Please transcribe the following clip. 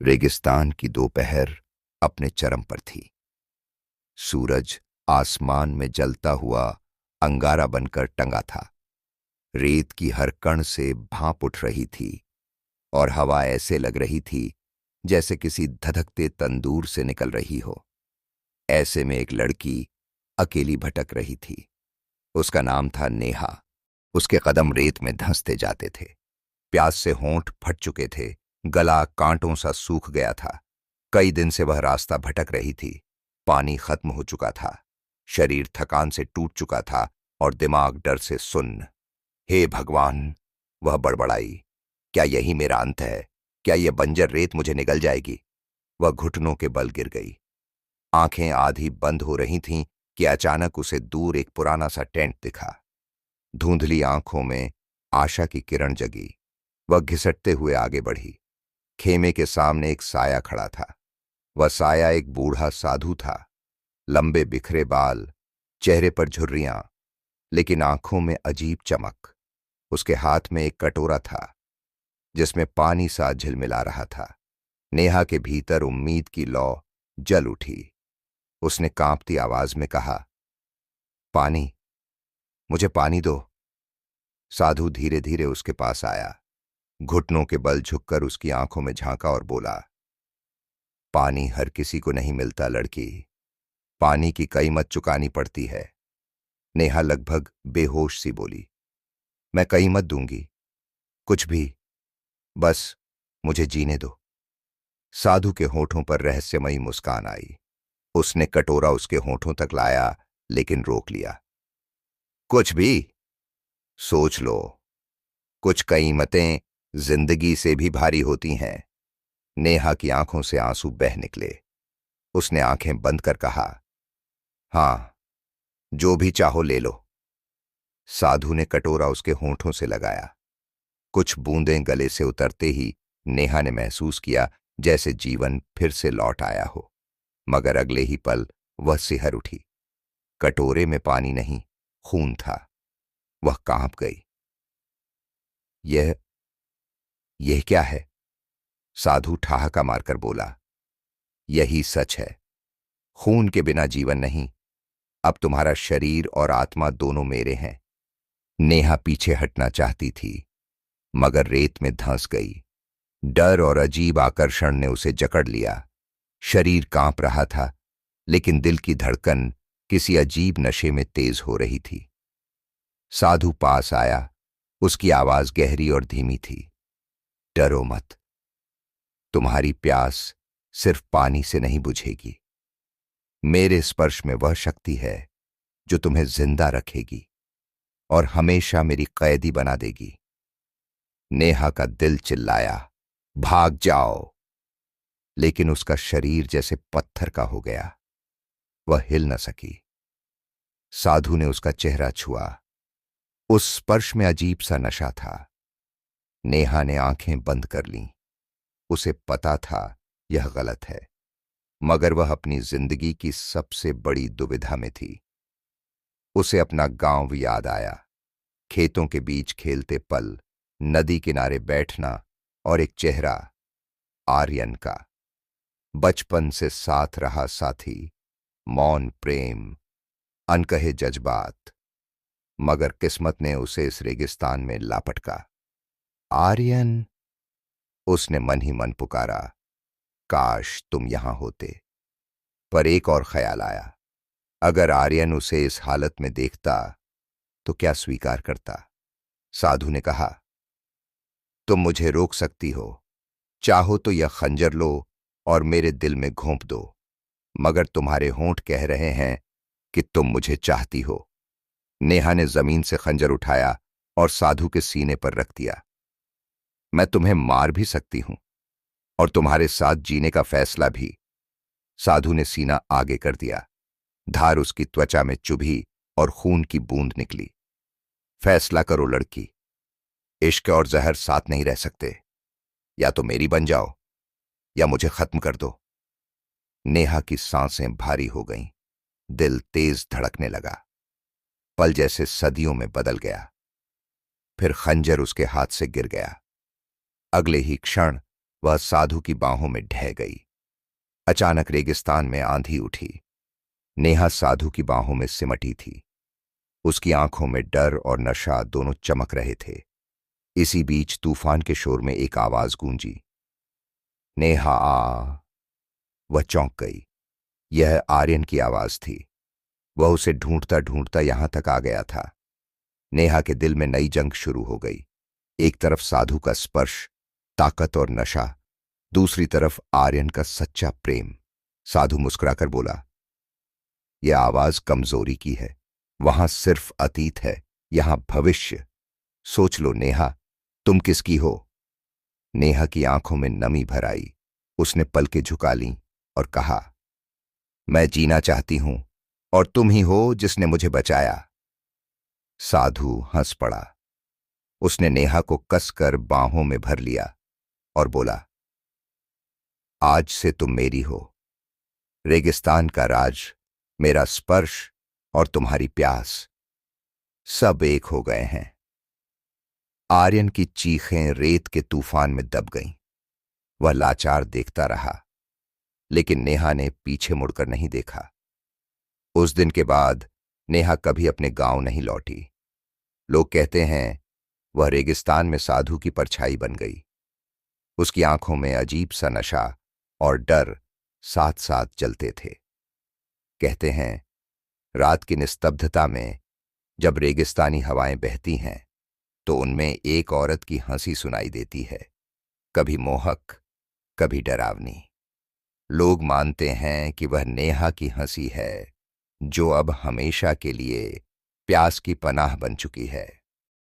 रेगिस्तान की दोपहर अपने चरम पर थी। सूरज आसमान में जलता हुआ अंगारा बनकर टंगा था। रेत की हर कण से भाप उठ रही थी और हवा ऐसे लग रही थी जैसे किसी धधकते तंदूर से निकल रही हो। ऐसे में एक लड़की अकेली भटक रही थी। उसका नाम था नेहा। उसके कदम रेत में धंसते जाते थे। प्यास से होंठ फट चुके थे, गला कांटों सा सूख गया था। कई दिन से वह रास्ता भटक रही थी। पानी खत्म हो चुका था, शरीर थकान से टूट चुका था और दिमाग डर से सुन्न। हे भगवान, वह बड़बड़ाई, क्या यही मेरा अंत है? क्या यह बंजर रेत मुझे निगल जाएगी? वह घुटनों के बल गिर गई। आंखें आधी बंद हो रही थीं कि अचानक उसे दूर एक पुराना सा टेंट दिखा। धुंधली आंखों में आशा की किरण जगी। वह घिसटते हुए आगे बढ़ी। खेमे के सामने एक साया खड़ा था। वह साया एक बूढ़ा साधु था। लंबे बिखरे बाल, चेहरे पर झुर्रियां, लेकिन आंखों में अजीब चमक। उसके हाथ में एक कटोरा था जिसमें पानी सा झिलमिला रहा था। नेहा के भीतर उम्मीद की लौ जल उठी। उसने कांपती आवाज में कहा, पानी, मुझे पानी दो। साधु धीरे धीरे उसके पास आया, घुटनों के बल झुककर उसकी आंखों में झांका और बोला, पानी हर किसी को नहीं मिलता लड़की। पानी की कीमत चुकानी पड़ती है। नेहा लगभग बेहोश सी बोली, मैं कीमत दूंगी, कुछ भी, बस मुझे जीने दो। साधु के होठों पर रहस्यमयी मुस्कान आई। उसने कटोरा उसके होठों तक लाया, लेकिन रोक लिया। कुछ भी? सोच लो, कुछ कीमतें जिंदगी से भी भारी होती हैं। नेहा की आंखों से आंसू बह निकले। उसने आंखें बंद कर कहा, हां, जो भी चाहो ले लो। साधु ने कटोरा उसके होठों से लगाया। कुछ बूंदें गले से उतरते ही नेहा ने महसूस किया जैसे जीवन फिर से लौट आया हो। मगर अगले ही पल वह सिहर उठी। कटोरे में पानी नहीं, खून था। वह कांप गई। यह यह क्या है? साधु ठहाका मारकर बोला, यही सच है। खून के बिना जीवन नहीं। अब तुम्हारा शरीर और आत्मा दोनों मेरे हैं। नेहा पीछे हटना चाहती थी, मगर रेत में धंस गई। डर और अजीब आकर्षण ने उसे जकड़ लिया। शरीर कांप रहा था, लेकिन दिल की धड़कन किसी अजीब नशे में तेज हो रही थी। साधु पास आया। उसकी आवाज गहरी और धीमी थी, डरो मत। तुम्हारी प्यास सिर्फ पानी से नहीं बुझेगी। मेरे स्पर्श में वह शक्ति है जो तुम्हें जिंदा रखेगी और हमेशा मेरी कैदी बना देगी। नेहा का दिल चिल्लाया, भाग जाओ, लेकिन उसका शरीर जैसे पत्थर का हो गया। वह हिल न सकी। साधु ने उसका चेहरा छुआ। उस स्पर्श में अजीब सा नशा था। नेहा ने आंखें बंद कर लीं। उसे पता था यह गलत है, मगर वह अपनी जिंदगी की सबसे बड़ी दुविधा में थी। उसे अपना गांव याद आया, खेतों के बीच खेलते पल, नदी किनारे बैठना और एक चेहरा, आर्यन का, बचपन से साथ रहा साथी, मौन प्रेम, अनकहे जज्बात। मगर किस्मत ने उसे इस रेगिस्तान में लापटका। आर्यन, उसने मन ही मन पुकारा, काश तुम यहां होते। पर एक और ख्याल आया, अगर आर्यन उसे इस हालत में देखता तो क्या स्वीकार करता? साधु ने कहा, तुम मुझे रोक सकती हो, चाहो तो यह खंजर लो और मेरे दिल में घोंप दो, मगर तुम्हारे होंठ कह रहे हैं कि तुम मुझे चाहती हो। नेहा ने जमीन से खंजर उठाया और साधु के सीने पर रख दिया। मैं तुम्हें मार भी सकती हूं और तुम्हारे साथ जीने का फैसला भी। साधु ने सीना आगे कर दिया। धार उसकी त्वचा में चुभी और खून की बूंद निकली। फैसला करो लड़की, इश्क और जहर साथ नहीं रह सकते। या तो मेरी बन जाओ या मुझे खत्म कर दो। नेहा की सांसें भारी हो गईं। दिल तेज धड़कने लगा। पल जैसे सदियों में बदल गया। फिर खंजर उसके हाथ से गिर गया। अगले ही क्षण वह साधु की बाहों में ढह गई। अचानक रेगिस्तान में आंधी उठी। नेहा साधु की बाहों में सिमटी थी। उसकी आंखों में डर और नशा दोनों चमक रहे थे। इसी बीच तूफान के शोर में एक आवाज गूंजी, नेहा आ। वह चौंक गई। यह आर्यन की आवाज थी। वह उसे ढूंढता ढूंढता यहां तक आ गया था। नेहा के दिल में नई जंग शुरू हो गई। एक तरफ साधु का स्पर्श, ताकत और नशा, दूसरी तरफ आर्यन का सच्चा प्रेम। साधु मुस्कुराकर बोला, यह आवाज कमजोरी की है। वहां सिर्फ अतीत है, यहां भविष्य। सोच लो नेहा, तुम किसकी हो? नेहा की आंखों में नमी भर आई। उसने पलकें झुका लीं और कहा, मैं जीना चाहती हूं और तुम ही हो जिसने मुझे बचाया। साधु हंस पड़ा। उसने नेहा को कसकर बाहों में भर लिया और बोला, आज से तुम मेरी हो। रेगिस्तान का राज, मेरा स्पर्श और तुम्हारी प्यास, सब एक हो गए हैं। आर्यन की चीखें रेत के तूफान में दब गईं। वह लाचार देखता रहा, लेकिन नेहा ने पीछे मुड़कर नहीं देखा। उस दिन के बाद नेहा कभी अपने गांव नहीं लौटी। लोग कहते हैं वह रेगिस्तान में साधु की परछाई बन गई। उसकी आंखों में अजीब सा नशा और डर साथ साथ जलते थे। कहते हैं रात की निस्तब्धता में जब रेगिस्तानी हवाएं बहती हैं तो उनमें एक औरत की हंसी सुनाई देती है, कभी मोहक, कभी डरावनी। लोग मानते हैं कि वह नेहा की हंसी है, जो अब हमेशा के लिए प्यास की पनाह बन चुकी है।